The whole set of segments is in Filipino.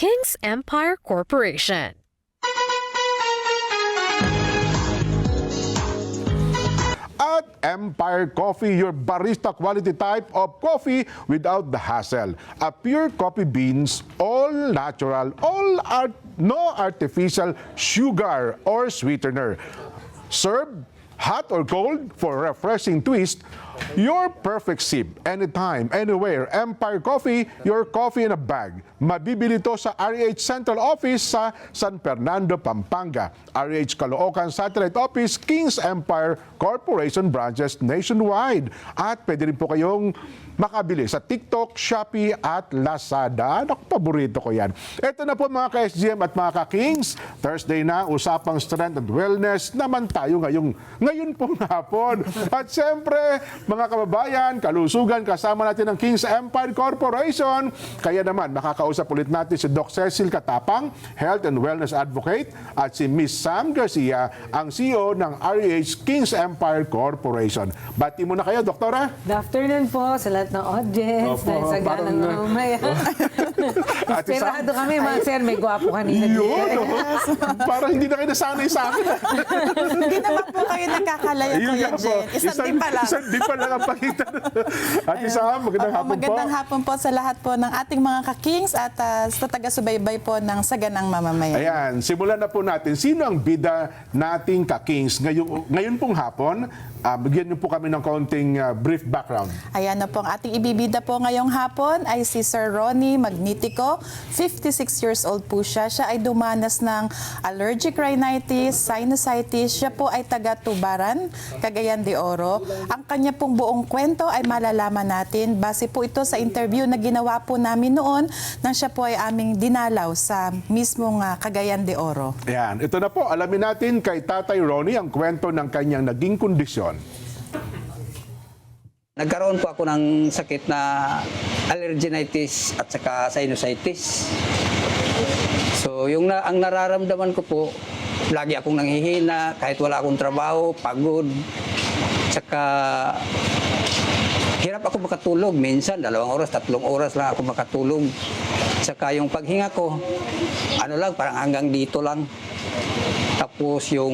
Kings Empire Corporation. At Empire Coffee, your barista quality type of coffee without the hassle. A pure coffee beans, all natural, no artificial sugar or sweetener. Served hot or cold for refreshing twist. Your perfect sip, anytime, anywhere. Empire Coffee, your coffee in a bag. Mabibili to sa REH Central Office sa San Fernando, Pampanga. REH Caloocan Satellite Office, Kings Empire Corporation branches nationwide. At pwede rin po kayong makabili sa TikTok, Shopee at Lazada. Naku, paborito ko yan. Ito na po mga ka-SGM at mga ka-Kings. Thursday na, usapang strength and wellness naman tayo ngayon pong hapon. At siyempre, mga kababayan, kalusugan, kasama natin ang Kings Empire Corporation. Kaya naman, makakausap ulit natin si Doc Cecil Katapang, Health and Wellness Advocate, at si Miss Sam Garcia, ang CEO ng REH Kings Empire Corporation. Bati mo na kayo, Doktora. Good afternoon po sa lahat ng audience. Opo, Dahil sa ganang mamaya. At isa- Esperado kami, mga sir. May gwapo kanina. Yun, parang hindi na kayo nasanay sa akin. Hindi naman po kayo nagkakalaya, Ayun Kuya nga po. Jen. Isang di pa lang. Isang di pa lang ang pakita. At isa, magandang hapon po. Magandang hapon po sa lahat po ng ating mga ka-Kings at sa taga-subaybay po ng Saganang Mamamayan. Ayan, simulan na po natin. Sino ang bida nating ka-Kings ngayon pong hapon? Bigyan niyo po kami ng kaunting brief background. Ayan na po, ang ating ibibida po ngayong hapon ay si Sir Ronnie Magnitico. 56 years old po siya. Siya ay dumanas ng allergic rhinitis, sinusitis. Siya po ay taga-Tubaran, Cagayan de Oro. Ang kanya pong buong kwento ay malalaman natin. Base po ito sa interview na ginawa po namin noon nang siya po ay aming dinalaw sa mismong Cagayan de Oro. Ayan, ito na po. Alamin natin kay Tatay Ronnie ang kwento ng kanyang naging kondisyon. Nagkaroon po ako ng sakit na allerginitis at saka sinusitis. So, ang nararamdaman ko po, lagi akong nanghihina, kahit wala akong trabaho, pagod, saka hirap ako makatulog. Minsan, 2 oras, 3 oras lang ako makatulog. Saka yung paghinga ko, parang hanggang dito lang. Tapos yung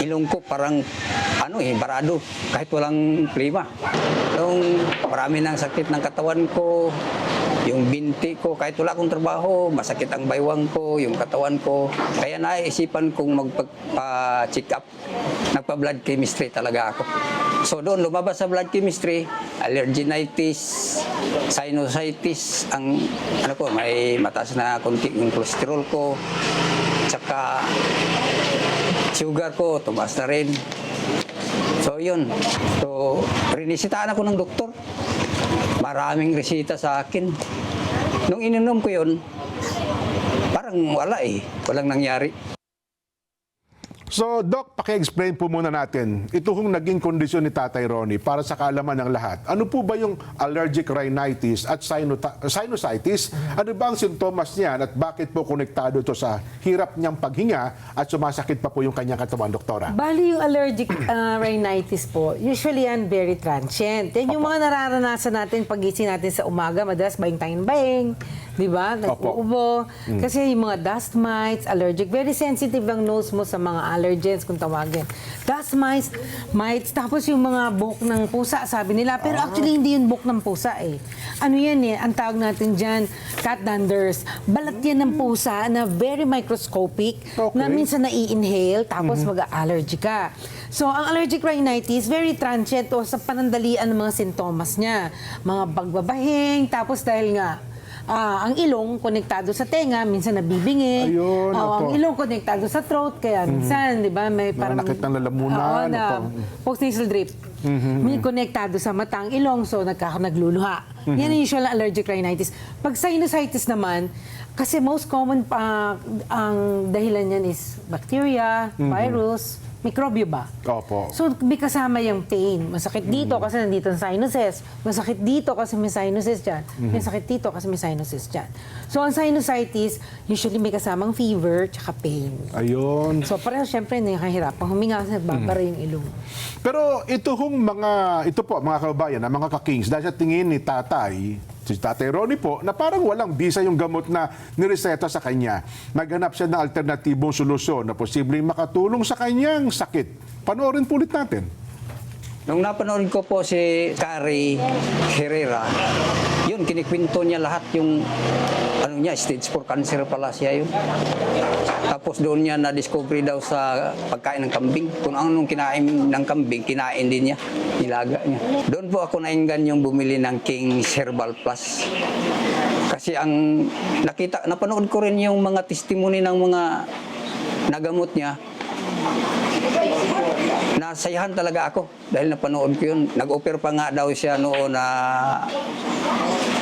ilong ko parang barado, kahit walang klima. Marami ng sakit ng katawan ko, yung binti ko, kahit wala akong trabaho, masakit ang baywang ko, yung katawan ko. Kaya naisipan kong magpa-check up. Nagpa-blood chemistry talaga ako. So doon, lumabas sa blood chemistry, allerginitis, sinusitis, may mataas na konti yung cholesterol ko, tsaka sugar ko, tumaas na rin. So yun. So, rinisitahan ako ng doktor. Maraming resita sa akin. Nung ininom ko yun, parang walang nangyari. So, Doc, paki-explain po muna natin. Ito hong naging kondisyon ni Tatay Ronnie para sa kaalaman ng lahat. Ano po ba yung allergic rhinitis at sinusitis? Ano ba ang sintomas niyan at bakit po konektado ito sa hirap niyang paghinga at sumasakit pa po yung kanyang katawan, Doktora? Bali yung allergic rhinitis po, usually yan very transient. Yan yung mga nararanasan natin pagising natin sa umaga, madalas baing-baing, di ba? Nag-uubo. Kasi yung mga dust mites, allergic, very sensitive ang nose mo sa mga allergens kung tawagin. Dust mites, tapos yung mga buhok ng pusa, sabi nila. Pero actually, hindi yung buhok ng pusa eh. Ano yan eh, ang tawag natin dyan, cat danders. Balat yan ng pusa na very microscopic, na minsan nai-inhale, tapos mag-allergy ka. So, ang allergic rhinitis, very transient o sa panandalian ng mga sintomas niya. Mga pagbabahing, tapos dahil nga, ang ilong konektado sa tenga, minsan nabibingi. Ayun, Ang ilong konektado sa throat, kaya minsan, di ba, may parang... Nakakit ng lalamunan. Post-nasal drip. May konektado sa mata ang ilong, so nagluluha. Yan ang usual allergic rhinitis. Pag sinusitis naman, kasi most common ang dahilan yan is bacteria, virus, mikrobyo ba? Opo. So, may kasama yung pain. Masakit dito kasi nandito ang sinuses. Masakit dito kasi may sinuses dyan. May sakit dito kasi may sinuses dyan. So, ang sinusitis, usually may kasamang fever tsaka pain. Ayun. So, pareho siyempre nakahirapang huminga kasi nagbabara yung ilong. Pero ito po mga kababayan, mga ka-Kings, dahil sa tingin ni Tatay, si Tatay Ronnie po, na parang walang bisa yung gamot na nireseta sa kanya. Naghanap siya ng alternatibong solusyon na posibleng makatulong sa kanyang sakit. Panoorin po ulit natin. Nung napanood ko po si Carrie Herrera, yun, kinikwento niya lahat yung, ano niya, stage 4 cancer pala siya yun. Tapos doon niya na-discover daw sa pagkain ng kambing. Kung anong kinain ng kambing, kinain din niya, ilaga niya. Doon po ako nainggan yung bumili ng King's Herbal Plus. Kasi ang napanood ko rin yung mga testimony ng mga nagamot niya. Nasayahan talaga ako dahil napanood ko yun. Nag-offer pa nga daw siya noon na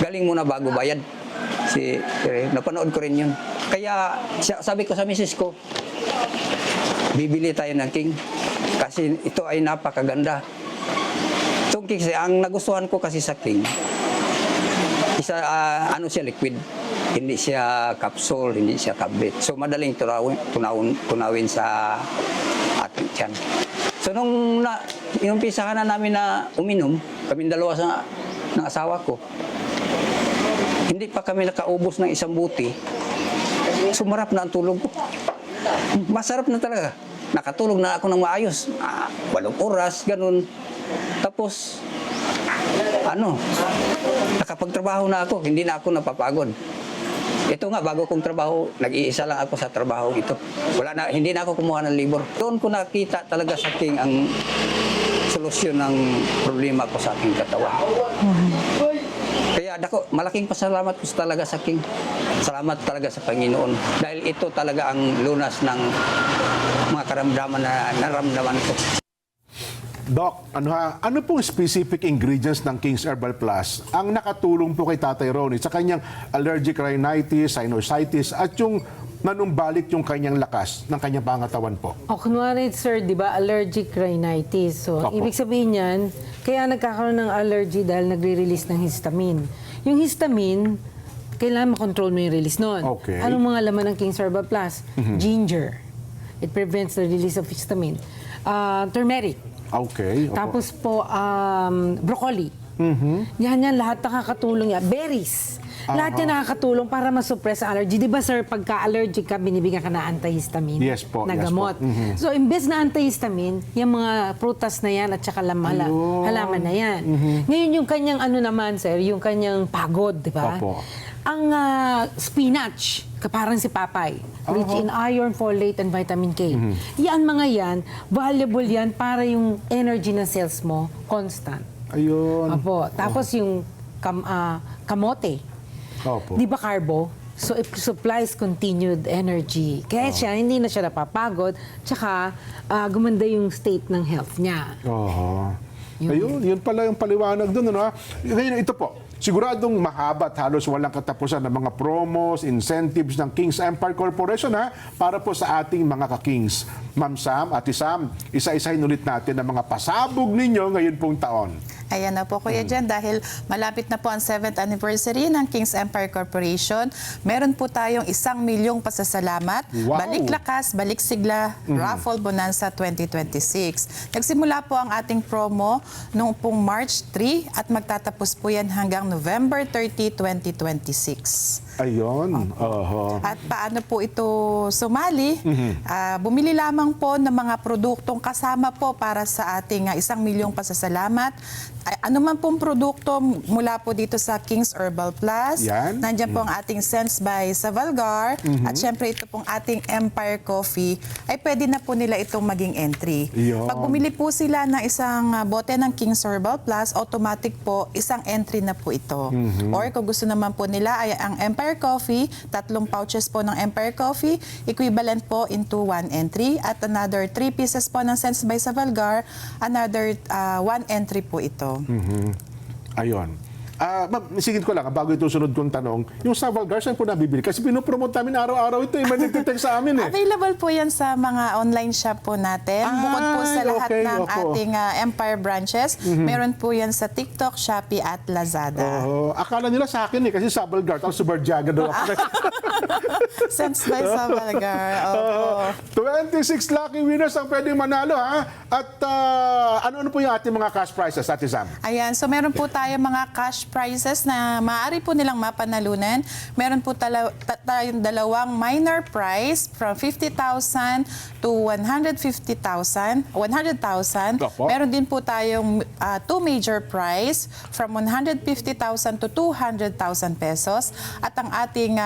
galing muna bago bayad. Napanood ko rin yun. Kaya sabi ko sa misis ko, bibili tayo ng King kasi ito ay napakaganda. Itong King, ang nagustuhan ko kasi sa King, ano siya, liquid. Hindi siya capsule, hindi siya tablet. So madaling tunawin sa ating tiyan. So nung inumpisahan na namin na uminom, kami dalawa ng asawa ko, hindi pa kami nakaubos ng isang buti, sumarap na ang tulog ko. Masarap na talaga. Nakatulog na ako ng maayos. 8 oras, ganun. Tapos, nakapagtrabaho na ako, hindi na ako napapagod. Ito nga, bago kong trabaho, nag-iisa lang ako sa trabaho ito. Hindi na ako kumuha ng libor. Doon ko nakita talaga sa King ang solusyon ng problema ko sa aking katawan. Kaya malaking pasalamat ko talaga sa King. Salamat talaga sa Panginoon. Dahil ito talaga ang lunas ng mga karamdaman na naramdaman ko. Doc, ano pong specific ingredients ng King's Herbal Plus ang nakatulong po kay Tatay Ronnie sa kanyang allergic rhinitis, sinusitis, at yung nanumbalik yung kanyang lakas ng kanyang pangatawan po? O kunwari, sir, di ba, allergic rhinitis. So, Opo. ibig sabihin yan, kaya nagkakaroon ng allergy dahil nagre-release ng histamine. Yung histamine, kailangan makontrol mo yung release nun. Okay. Anong mga laman ng King's Herbal Plus? Ginger. It prevents the release of histamine. Turmeric. Okay. Opo. Tapos po, broccoli. Yan, lahat nakakatulong yan. Berries. Lahat yan nakakatulong para masuppress ang allergy. Di ba, sir, pagka-allergic ka, binibigyan ka na antihistamine Yes po, na yes gamot. po. So, imbes na antihistamine, yung mga prutas na yan at saka halaman na yan. Ngayon, yung kanyang naman, sir, yung kanyang pagod, di ba? Opo. Ang spinach, parang si Papay, rich in iron, folate, and vitamin K. Yan mga yan, valuable yan para yung energy ng cells mo constant. Ayun. Opo. Tapos yung kamote, Opo. di ba carbo? So it supplies continued energy. Kaya siya, hindi na siya napapagod, tsaka gumanda yung state ng health niya. Oho. Ayun, yun pala yung paliwanag doon. Ngayon, ito po, siguradong mahaba at halos walang katapusan ng mga promos, incentives ng King's Empire Corporation para po sa ating mga ka-Kings. Ma'am Sam, Ate Sam, isa-isahin ulit natin ang mga pasabog ninyo ngayon pong taon. Ayan na po, Kuya Jan, dahil malapit na po ang 7th anniversary ng King's Empire Corporation. Meron po tayong 1 milyong pasasalamat. Wow. Balik lakas, balik sigla, Raffle Bonanza 2026. Nagsimula po ang ating promo noong pong March 3 at magtatapos po yan hanggang November 30, 2026. Ayun. Oho. At paano po ito sumali? Bumili lamang po ng mga produktong kasama po para sa ating 1 milyong pasasalamat. Ano man pong produkto mula po dito sa King's Herbal Plus. Yan. Nandiyan po ang ating Sense by Savalgar. At syempre ito pong ating Empire Coffee ay pwede na po nila itong maging entry. Yan. Pag bumili po sila ng isang bote ng King's Herbal Plus, automatic po isang entry na po ito. Or kung gusto naman po nila ay ang Empire Coffee, 3 pouches po ng Empire Coffee, equivalent po into 1 entry. At another 3 pieces po ng Sense by Savalgar, another 1 entry po ito. Ayun. Ma'am, sigit ko lang, bago ito sunod kong tanong, yung Savalgar, saan po nabibili? Kasi pinopromote namin araw-araw ito, may nagtitext sa amin eh. Available po yan sa mga online shop po natin. Bukod po sa lahat okay, ng opo. ating Empire branches, meron po yan sa TikTok, Shopee at Lazada. Akala nila sa akin eh, kasi Savalgar, tapos Subarjaga daw ako. Sense by Savalgar. Opo. 26 lucky winners ang pwedeng manalo At ano po yung ating mga cash prizes, Ate Sam? Ayan, so meron po tayo mga cash prizes na maaari po nilang mapanalunan. Meron po tayong dalawang minor prize from 50,000 to 100,000. Opo. Meron din po tayong two major prize from 150,000 to 200,000 pesos. At ang ating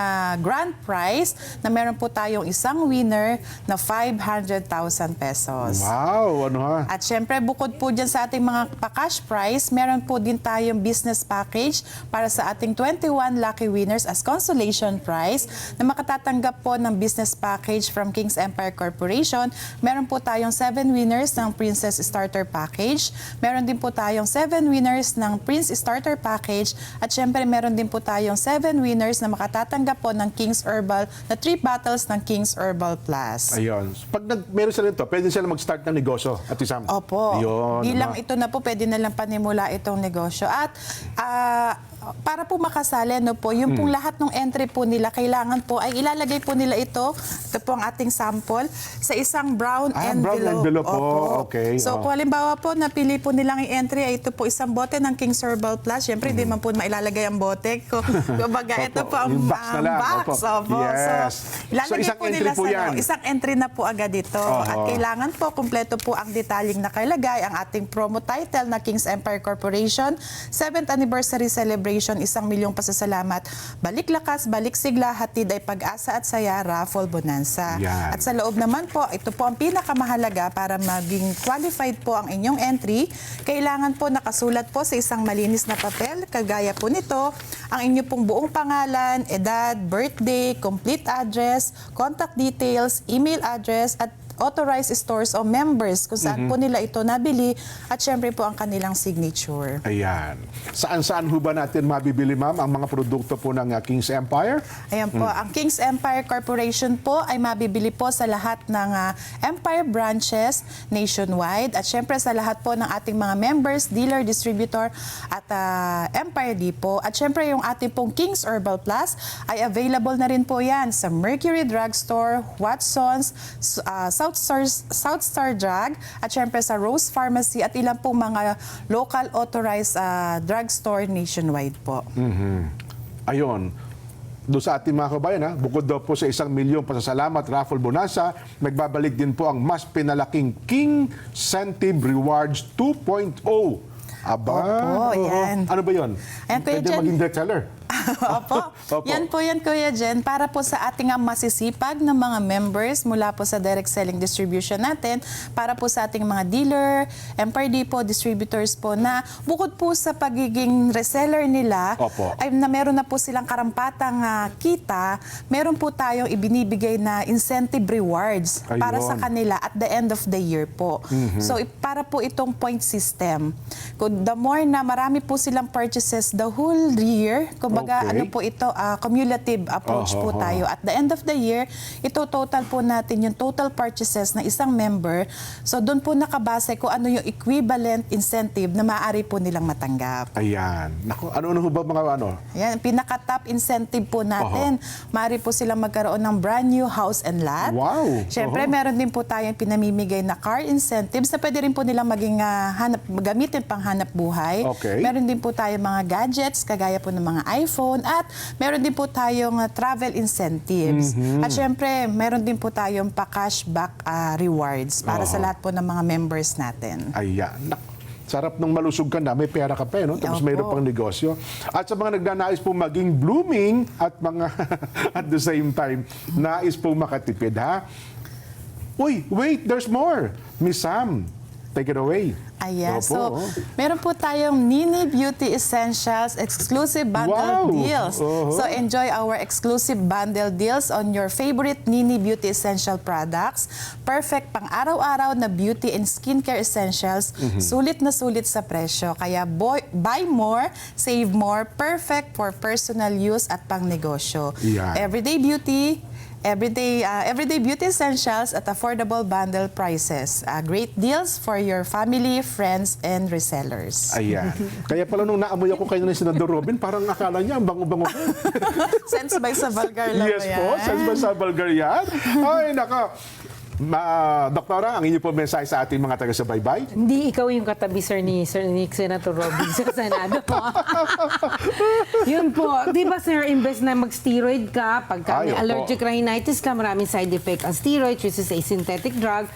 grand prize na meron po tayong isang winner na 500,000 pesos. Wow, ano ha? At syempre, bukod po dyan sa ating mga pa-cash prize, meron po din tayong business package para sa ating 21 lucky winners as consolation prize na makatatanggap po ng business package from Kings Empire Corporation. Meron po tayong 7 winners ng Princess Starter Package. Meron din po tayong 7 winners ng Prince Starter Package. At syempre, meron din po tayong 7 winners na makatatanggap po ng Kings Herbal na 3 bottles ng Kings Herbal Plus. Ayun. Pag meron sila ito, pwede sila mag-start ng negosyo at isang. Opo. Ayun, Bilang ano? ito na po, pwede na lang panimula itong negosyo. At para po makasali, no po, yung pong lahat ng entry po nila, kailangan po ay ilalagay po nila ito po ang ating sample, sa isang brown envelope. Brown envelope po. Opo. Okay. So kung halimbawa po, napili po nilang i-entry, ay ito po isang bote ng King's Herbal Plus. Siyempre, hindi man po mailalagay ang bote. Kumbaga, ito po ang Yung box na lang. box. Opo. Opo. Yes. So, ilalagay So, isang po entry nila po sa yan. isang entry na po agad ito. At kailangan po, kumpleto po ang detalyeng nakalagay, ang ating promo title na Kings Empire Corporation, 7th Anniversary Celebration, 1,000,000 pasasalamat, balik lakas, balik sigla, hatid ay pag-asa at saya, raffle bonanza. Yan. At sa loob naman po, ito po ang pinakamahalaga para maging qualified po ang inyong entry. Kailangan po nakasulat po sa isang malinis na papel, kagaya po nito, ang inyong pong buong pangalan, edad, birthday, complete address, contact details, email address, at authorized stores o members kung saan po nila ito nabili, at syempre po ang kanilang signature. Ayan. Saan-saan ho ba natin mabibili, ma'am, ang mga produkto po ng Kings Empire? Ayan po, ang Kings Empire Corporation po ay mabibili po sa lahat ng Empire branches nationwide, at syempre sa lahat po ng ating mga members, dealer, distributor, at Empire Depot. At syempre yung ating pong Kings Herbal Plus ay available na rin po yan sa Mercury Drugstore, Watsons, South Star Drug, at syempre sa Rose Pharmacy, at ilang pong mga local authorized drugstore nationwide po. Ayun. Doon sa ating mga kabayan, bukod daw po sa 1,000,000 pasasalamat, raffle bonanza, nagbabalik din po ang mas pinalaking King Centib Rewards 2.0. Aba, Opo, yan. Ano ba yun? Ayan, Kuya Pwede Jen. maging direct seller. Opo. Opo. Yan po yan, Kuya Jen, para po sa ating masisipag na mga members mula po sa direct selling distribution natin, para po sa ating mga dealer, Empire Depot, distributors po, na bukod po sa pagiging reseller nila, Opo. ay na meron na po silang karampatang kita, meron po tayong ibinibigay na incentive rewards para sa Ayun. kanila at the end of the year po. So, para po itong point system. The more na marami po silang purchases the whole year, kumbaga Okay. ano po ito, cumulative approach po tayo. At the end of the year, ito total po natin yung total purchases ng isang member. So doon po nakabase kung ano yung equivalent incentive na maaari po nilang matanggap. Ayan. Naku, ano ho ba mga ano? Yan, pinaka-top incentive po natin. Maaari po silang magkaroon ng brand new house and lot. Wow. Siyempre, meron din po tayong pinamimigay na car incentives na pwede rin po nilang maging gamitin pang hanap buhay. Okay. Meron din po tayong mga gadgets, kagaya po ng mga iPhone, at meron din po tayong travel incentives. At syempre, meron din po tayong pa-cashback rewards para sa lahat po ng mga members natin. Ayan. Naku, sarap nung malusog ka na, may pera ka pa, no? Tapos Opo. mayroon pang negosyo. At sa mga nagnanais po maging blooming at mga at the same time, nais po makatipid, ha? Uy, wait, there's more. Miss Sam, take it away. Ayan. Opo, So, meron po tayong Nini Beauty Essentials exclusive bundle Wow! deals. So, enjoy our exclusive bundle deals on your favorite Nini Beauty Essential products. Perfect pang araw-araw na beauty and skincare essentials. Sulit na sulit sa presyo. Kaya buy more, save more. Perfect for personal use at pang negosyo. Yan. Everyday beauty, everyday beauty essentials at affordable bundle prices. Great deals for your family, friends, and resellers. Ayan. Kaya pala nung naamoy ako kayo ni Senador Robin, parang akala niya ang bango-bango ko. Sense by sa vulgar lang Yes ba yan? po, sense ba sa Bulgarian? Ay, naka. Doktora, ang inyo po mensahe sa ating mga taga-subaybay? Hindi ikaw yung katabi, sir, ni Senator Robin sa Senado. Yun po. Di ba, sir, imbes na mag-steroid ka, pagka Ay, may opo. allergic rhinitis ka, maraming side effect ang steroid, which is a synthetic drug,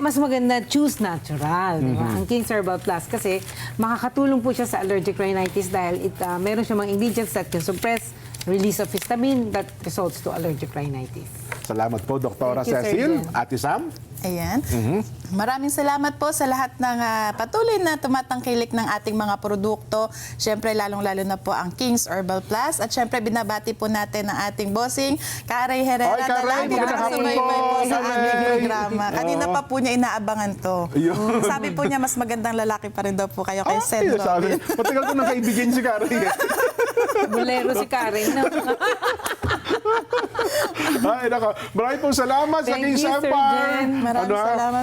mas maganda choose natural. Di ba? Ang King's Herbal Plus kasi makakatulong po siya sa allergic rhinitis dahil meron siya mga ingredients that can suppress release of histamine that results to allergic rhinitis. Salamat po, Doktora Thank you, Sir Cecil. Jen. Ate Sam? Ayan. Maraming salamat po sa lahat ng patuloy na tumatangkilik ng ating mga produkto. Siyempre, lalong-lalo na po ang King's Herbal Plus. At siyempre, binabati po natin ang ating bossing, Karay Herrera, Oy, na Karay, lagi magandang hapon nakasubaybay po. po sa aming Karay. programa. Kanina pa po niya inaabangan to. Yun. Sabi po niya, mas magandang lalaki pa rin daw po kayo kay Sen sabi. Robin. Matagal ko nang kaibigan si Karen. Bolero si Karen. No? Ay, nako. Maraming pong salamat sa Thank King's you, Sir Empire. Jen. Maraming ha? salamat